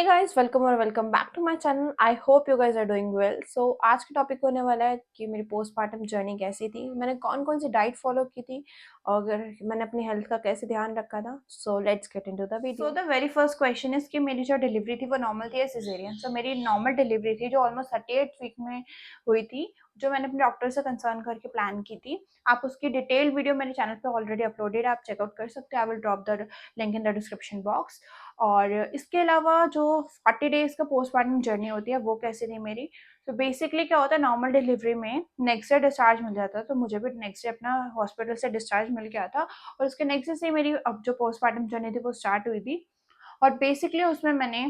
Hey guys, welcome और welcome back to my channel. I hope you guys are doing well. So आज का topic होने वाला है कि मेरी पोस्टमार्टम जर्नी कैसी थी, मैंने कौन कौन सी डाइट फॉलो की थी और मैंने अपनी हेल्थ का कैसे ध्यान रखा था। So let's get into the video. So the very first question is कि मेरी जो डिलीवरी थी वो नॉर्मल थी या सिजेरियन। सो मेरी नॉर्मल डिलीवरी थी जो ऑलमोस्ट 38 वीक में हुई थी, जो मैंने अपने डॉक्टर से कंसर्न करके प्लान की थी। आप उसकी डिटेल वीडियो मेरे चैनल पे ऑलरेडी अपलोडेड है, आप चेकआउट कर सकते हैं। I will drop the link in the description box. और इसके अलावा जो 40 डेज का पोस्टमार्टम जर्नी होती है वो कैसी थी मेरी। तो बेसिकली क्या होता है, नॉर्मल डिलीवरी में नेक्स्ट डे डिस्चार्ज मिल जाता है, तो मुझे भी नेक्स्ट डे अपना हॉस्पिटल से डिस्चार्ज मिल गया था। और उसके नेक्स्ट डे से मेरी अब जो पोस्टमार्टम जर्नी थी वो स्टार्ट हुई थी। और बेसिकली उसमें मैंने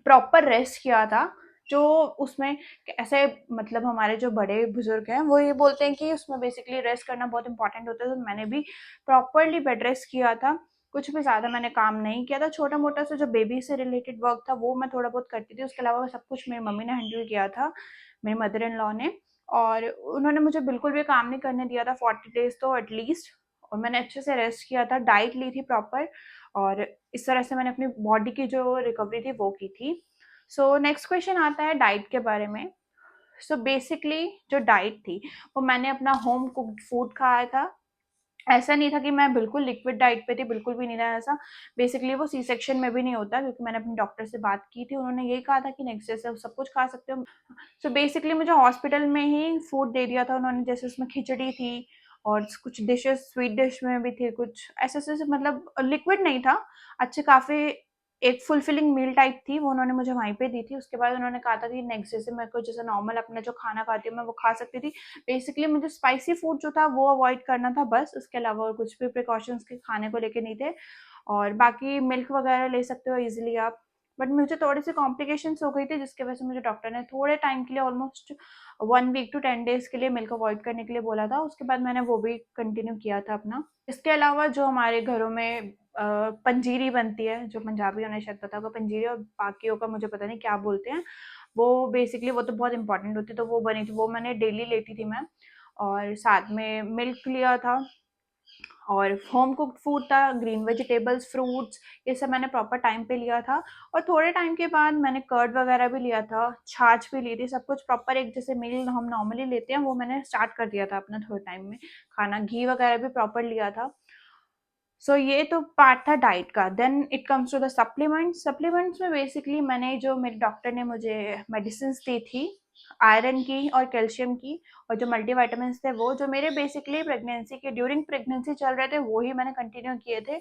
प्रॉपर रेस्ट किया था। जो उसमें ऐसे मतलब हमारे जो बड़े बुजुर्ग हैं वो ये बोलते हैं कि उसमें बेसिकली रेस्ट करना बहुत इंपॉर्टेंट होता है, तो मैंने भी प्रॉपरली बेड रेस्ट किया था। कुछ भी ज़्यादा मैंने काम नहीं किया था। छोटा मोटा सा जो बेबी से रिलेटेड वर्क था वो मैं थोड़ा बहुत करती थी, उसके अलावा सब कुछ मेरी मम्मी ने हैंडल किया था, मेरी मदर इन लॉ ने। और उन्होंने मुझे बिल्कुल भी काम नहीं करने दिया था 40 डेज तो एटलीस्ट। और मैंने अच्छे से रेस्ट किया था, डाइट ली थी प्रॉपर, और इस तरह से मैंने अपनी बॉडी की जो रिकवरी थी वो की थी। सो नेक्स्ट क्वेश्चन आता है डाइट के बारे में। सो बेसिकली जो डाइट थी वो मैंने अपना होम कुक्ड फूड खाया था। ऐसा नहीं था कि मैं बिल्कुल लिक्विड डाइट पे थी, बिल्कुल भी नहीं था ऐसा। बेसिकली वो सी सेक्शन में भी नहीं होता, क्योंकि मैंने अपने डॉक्टर से बात की थी, उन्होंने यही कहा था कि नेक्स्ट डे से सब कुछ खा सकते हो। सो बेसिकली मुझे हॉस्पिटल में ही फूड दे दिया था उन्होंने, जैसे उसमें खिचड़ी थी और कुछ डिशेस स्वीट डिश में भी थे, कुछ ऐसे ऐसे मतलब लिक्विड नहीं था। अच्छे काफ़ी एक फुलफिलिंग मील टाइप थी, वो उन्होंने मुझे वहीं पे दी थी। उसके बाद उन्होंने कहा था कि नेक्स्ट डे से मेरे को जैसे नॉर्मल अपना जो खाना खाती हूँ मैं वो खा सकती थी। बेसिकली मुझे स्पाइसी फूड जो था वो अवॉइड करना था बस, उसके अलावा और कुछ भी प्रिकॉशंस के खाने को लेके नहीं थे। और बाकी मिल्क वगैरह ले सकते हो ईजिली आप। बट मुझे थोड़ी सी कॉम्प्लिकेशंस हो गई थी, जिसकी वजह से मुझे डॉक्टर ने थोड़े टाइम के लिए ऑलमोस्ट 1 वीक टू 10 डेज के लिए मिल्क अवॉइड करने के लिए बोला था। उसके बाद मैंने वो भी कंटिन्यू किया था अपना। इसके अलावा जो हमारे घरों में पंजीरी बनती है, जो पंजाबियों ने शायद पता होगा पंजीरी, और बाकियों का मुझे पता नहीं क्या बोलते हैं। वो बेसिकली वो तो बहुत इंपॉर्टेंट होती है, तो वो बनी थी, वो मैंने डेली लेती थी मैं। और साथ में मिल्क लिया था, और होम कुक्ड फूड था, ग्रीन वेजिटेबल्स, फ्रूट्स, ये सब मैंने प्रॉपर टाइम पे लिया था। और थोड़े टाइम के बाद मैंने कर्ड वगैरह भी लिया था, छाछ भी ली थी, सब कुछ प्रॉपर एक जैसे मील हम नॉर्मली लेते हैं वो मैंने स्टार्ट कर दिया था अपना थोड़े टाइम में खाना। घी वगैरह भी प्रॉपर लिया था। सो ये तो पार्ट था डाइट का। Then it comes to the supplements. Supplements में बेसिकली मैंने जो मेरे डॉक्टर ने मुझे मेडिसिन दी थी आयरन की और कैल्शियम की, और जो मल्टीविटामिन थे वो जो मेरे बेसिकली प्रेगनेंसी के ड्यूरिंग प्रेगनेंसी चल रहे थे वो ही मैंने कंटिन्यू किए थे,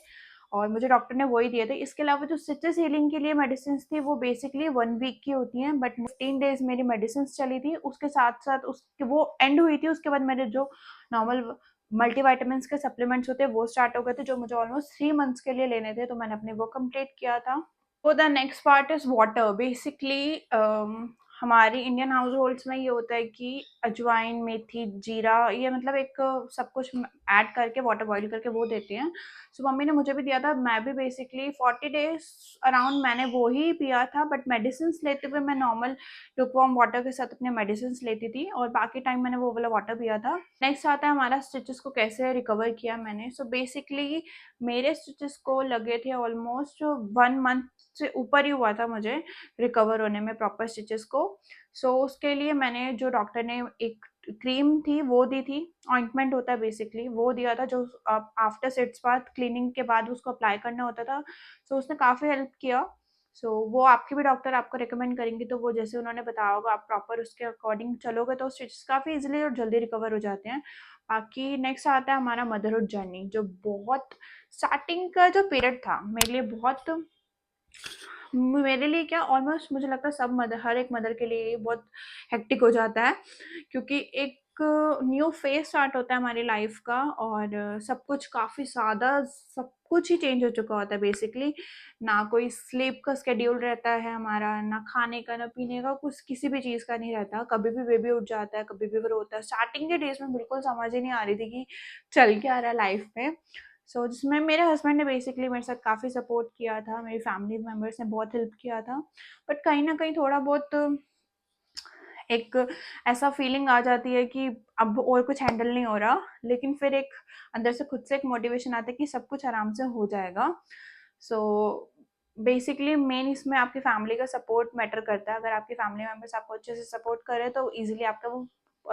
और मुझे डॉक्टर ने वही दिए थे। इसके अलावा जो स्टिचेस हीलिंग के लिए मेडिसिन थी वो बेसिकली 1 वीक की होती हैं, बट 15 डेज मेरी मेडिसिन चली थी। उसके साथ साथ उस वो एंड हुई थी, उसके बाद मेरे जो नॉर्मल मल्टीविटामिन्स के सप्लीमेंट्स होते हैं वो स्टार्ट हो गए थे, जो मुझे ऑलमोस्ट 3 मंथ्स के लिए लेने थे, तो मैंने अपने वो कंप्लीट किया था। तो the next part is water. Basically हमारी इंडियन हाउस होल्ड्स में ये होता है कि अजवाइन, मेथी, जीरा, ये मतलब एक सब कुछ ऐड करके वाटर बॉईल करके वो देते हैं। सो मम्मी ने मुझे भी दिया था। मैं भी बेसिकली 40 डेज अराउंड मैंने वो ही पिया था, बट मेडिसिन लेते हुए मैं नॉर्मल लुकवार्म वाटर के साथ अपने मेडिसिन लेती थी, और बाकी टाइम मैंने वो वाला वाटर पिया था। नेक्स्ट आता है हमारा स्टिचेस को कैसे रिकवर किया मैंने। सो बेसिकली मेरे स्टिचेस को लगे थे ऑलमोस्ट 1 मंथ से ऊपर ही हुआ था मुझे रिकवर होने में प्रॉपर स्टिचेस को। सो उसके लिए मैंने जो डॉक्टर ने एक क्रीम थी वो दी थी, ऑइंटमेंट होता है बेसिकली, वो दिया था, जो आफ्टर सिट्स बाद क्लीनिंग के बाद उसको अप्लाई करना होता था। सो उसने काफ़ी हेल्प किया। सो वो आपके भी डॉक्टर आपको रिकमेंड करेंगे, तो वो जैसे उन्होंने बताया होगा आप प्रॉपर उसके अकॉर्डिंग चलोगे तो स्टिचेस काफ़ी इजीली और जल्दी रिकवर हो जाते हैं। बाकी नेक्स्ट आता है हमारा मदरहुड जर्नी, जो बहुत स्टार्टिंग का जो पीरियड था मेरे लिए बहुत, मेरे लिए क्या ऑलमोस्ट मुझे लगता है सब मदर, हर एक मदर के लिए ये बहुत हेक्टिक हो जाता है, क्योंकि एक न्यू फेज स्टार्ट होता है हमारी लाइफ का, और सब कुछ काफ़ी ज़्यादा, सब कुछ ही चेंज हो चुका होता है बेसिकली। ना कोई स्लीप का स्केड्यूल रहता है हमारा, ना खाने का ना पीने का, कुछ किसी भी चीज़ का नहीं रहता। कभी भी बेबी उठ जाता है, कभी भी वो रोता है। स्टार्टिंग के डेज में बिल्कुल समझ ही नहीं आ रही थी कि चल क्या रहा है लाइफ में। सो जिसमें मेरे हस्बैंड ने बेसिकली मेरे साथ काफ़ी सपोर्ट किया था, मेरी फैमिली मेम्बर्स ने बहुत हेल्प किया था। बट कहीं न कहीं थोड़ा बहुत एक ऐसा फीलिंग आ जाती है कि अब और कुछ हैंडल नहीं हो रहा, लेकिन फिर एक अंदर से खुद से एक मोटिवेशन आता है कि सब कुछ आराम से हो जाएगा। सो बेसिकली मेन इसमें आपकी फैमिली का सपोर्ट मैटर करता है। अगर आपकी फैमिली मेंबर्स आपको अच्छे से सपोर्ट करें तो ईज़िली आपका वो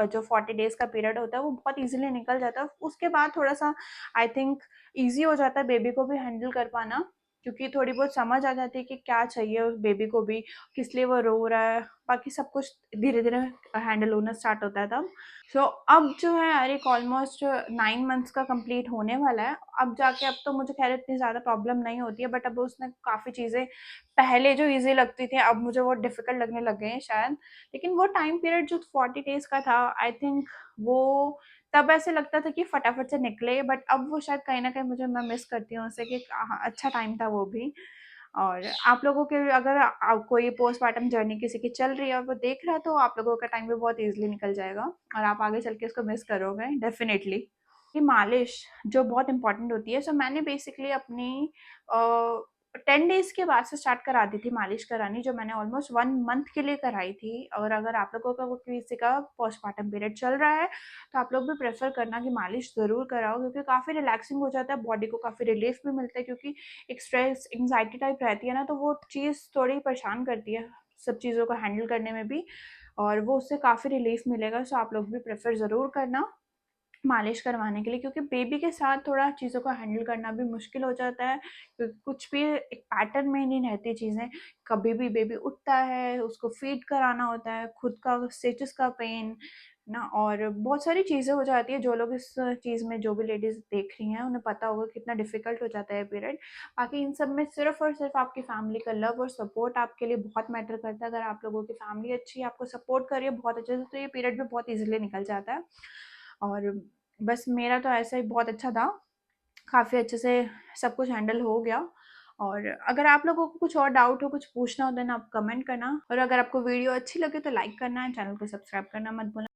जो 40 डेज़ का पीरियड होता है वो बहुत ईज़िली निकल जाता है। उसके बाद थोड़ा-सा आई थिंक ईज़ी हो जाता है बेबी को भी हैंडल कर पाना, क्योंकि थोड़ी बहुत समझ आ जाती है कि क्या चाहिए उस बेबी को भी, किस लिए वो रो रहा है, बाकी सब कुछ धीरे-धीरे हैंडल होना स्टार्ट होता है तब। सो अब जो है अरे ऑलमोस्ट 9 मंथ्स का कंप्लीट होने वाला है। अब जाके अब तो मुझे ख़ैर इतनी ज़्यादा प्रॉब्लम नहीं होती है, बट अब उसने काफ़ी चीज़ें पहले जो ईज़ी लगती थी अब मुझे वो डिफ़िकल्ट लगने लग गए हैं शायद। लेकिन वो टाइम पीरियड जो 40 डेज़ का था आई थिंक वो तब ऐसे लगता था कि फटाफट से निकले, बट अब वो शायद कहीं न कहीं मुझे मैं मिस करती हूँ उसे कि हाँ, अच्छा टाइम था वो भी। और आप लोगों के अगर कोई पोस्टपार्टम जर्नी किसी की चल रही है और वो देख रहा है तो आप लोगों का टाइम भी बहुत ईज़िली निकल जाएगा और आप आगे चल के इसको मिस करोगे डेफ़िनिटली। कि मालिश जो बहुत इम्पोर्टेंट होती है, सो मैंने बेसिकली अपनी 10 डेज़ के बाद से स्टार्ट करा दी थी मालिश करानी, जो मैंने ऑलमोस्ट 1 मंथ के लिए कराई थी। और अगर आप लोगों का किसी का पोस्टपार्टम पीरियड चल रहा है, तो आप लोग भी प्रेफ़र करना कि मालिश ज़रूर कराओ, क्योंकि काफ़ी रिलैक्सिंग हो जाता है, बॉडी को काफ़ी रिलीफ़ भी मिलता है, क्योंकि एक स्ट्रेस, एंग्ज़ायटी टाइप रहती है ना, तो वो चीज़ थोड़ी परेशान करती है, सब चीज़ों को हैंडल करने में भी, और वो उससे काफ़ी रिलीफ़ मिलेगा। सो आप लोग भी प्रेफ़र ज़रूर करना मालिश करवाने के लिए, क्योंकि बेबी के साथ थोड़ा चीज़ों को हैंडल करना भी मुश्किल हो जाता है, क्योंकि कुछ भी एक पैटर्न में नहीं रहती चीज़ें। कभी भी बेबी उठता है, उसको फ़ीड कराना होता है, खुद का स्टिचेस का पेन ना, और बहुत सारी चीज़ें हो जाती है। जो लोग इस चीज़ में, जो भी लेडीज़ देख रही हैं, उन्हें पता होगा कितना डिफ़िकल्ट हो जाता है पीरियड। बाकी इन सब में सिर्फ़ और सिर्फ़ आपकी फ़ैमिली का लव और सपोर्ट आपके लिए बहुत मैटर करता है। अगर आप लोगों की फ़ैमिली अच्छी है, आपको सपोर्ट कर रही है बहुत अच्छे से, तो ये पीरियड भी बहुत ईज़िली निकल जाता है। और बस मेरा तो ऐसा ही बहुत अच्छा था, काफ़ी अच्छे से सब कुछ हैंडल हो गया। और अगर आप लोगों को कुछ और डाउट हो, कुछ पूछना हो, देन आप कमेंट करना, और अगर आपको वीडियो अच्छी लगे तो लाइक करना, चैनल को सब्सक्राइब करना मत भूलना।